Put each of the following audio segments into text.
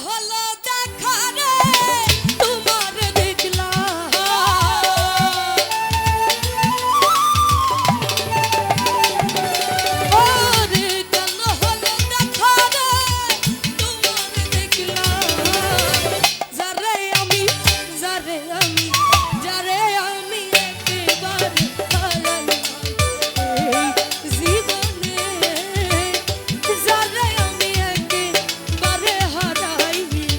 হলো দেখা রে তোমার দেখলাম ওরে কেন হলো দেখা রে তোমার দেখলাম যারে আমি একেবারে হারালাম এই জীবনে যারে আমি একেবারে হারাইলাম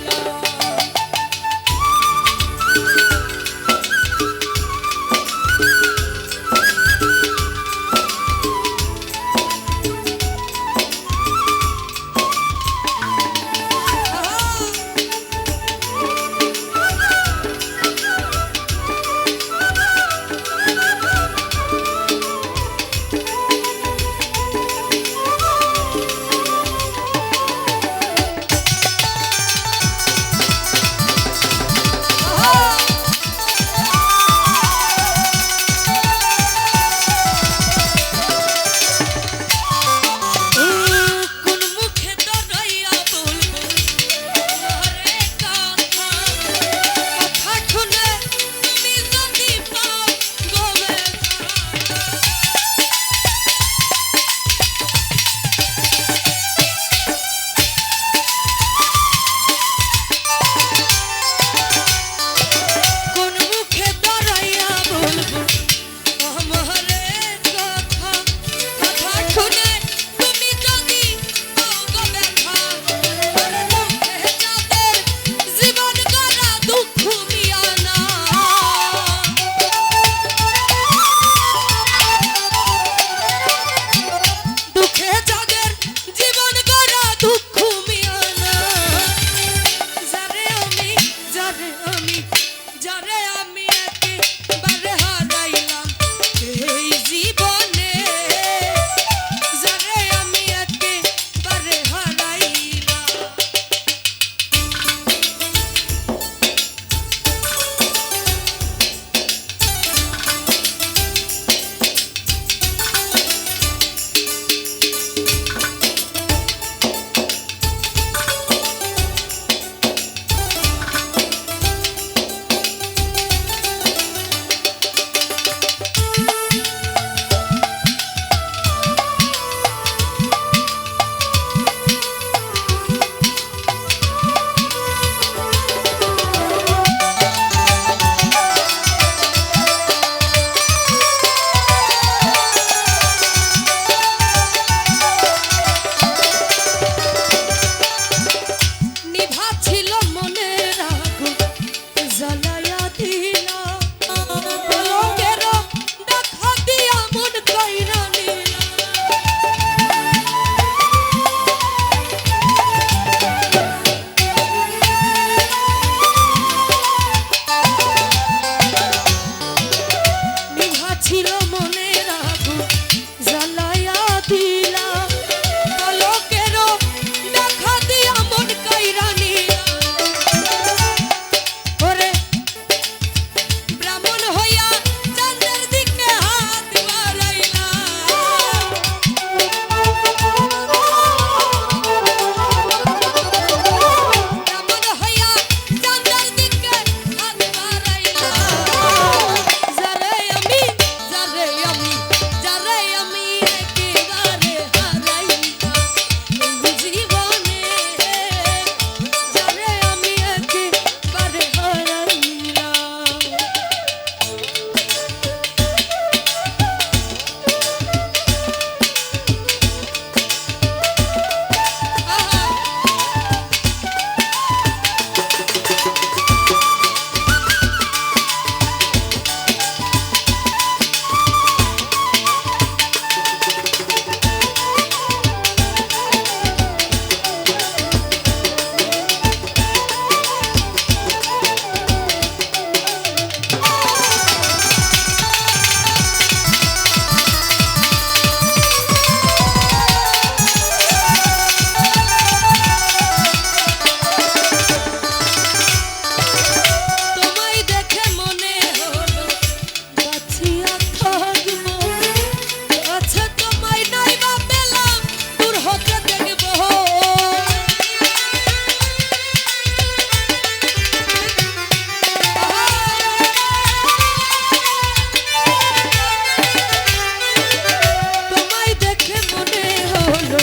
হলো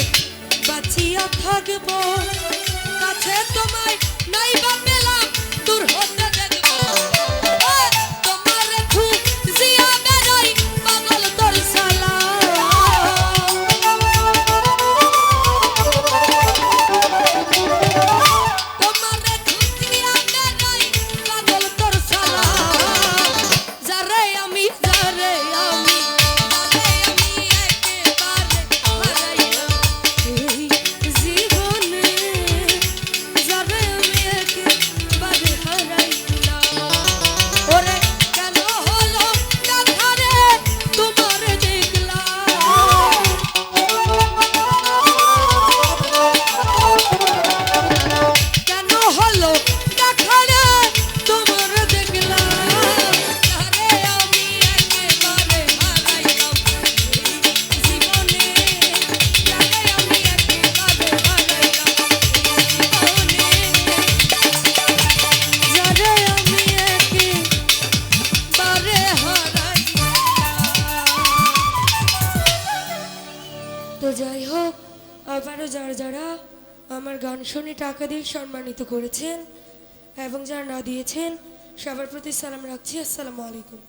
বাঁচিয়া থাকবো কাছে তোমায় নাই বা পেলাম দূর হতে দেখবো তোমার খুঁজিয়া বেড়াই পাগল তোর সালা তোমার খুঁজিয়া বেড়াই পাগল তোর সালা যারে আমি একেবারে হারাইয়া এই জীবনে যারে আমি একেবারে হারাইলাম ওরে কেন হলো দেখা রে তোমার দেখলাম কেন হলো দেখা রে তোমার দেখলাম যারে আমি একেবারে হারাইলাম এই জীবনে যারে আমি একেবারে হারাইলাম এই জীবনে যারে আমি একেবারে হারাইলাম তো যাই হোক আবারও যারা যারা আমার গান শুনে টাকা দিয়ে সম্মানিত করেছেন এবং যারা না দিয়েছেন সবার প্রতি সালাম রাখছি। আসসালামু আলাইকুম।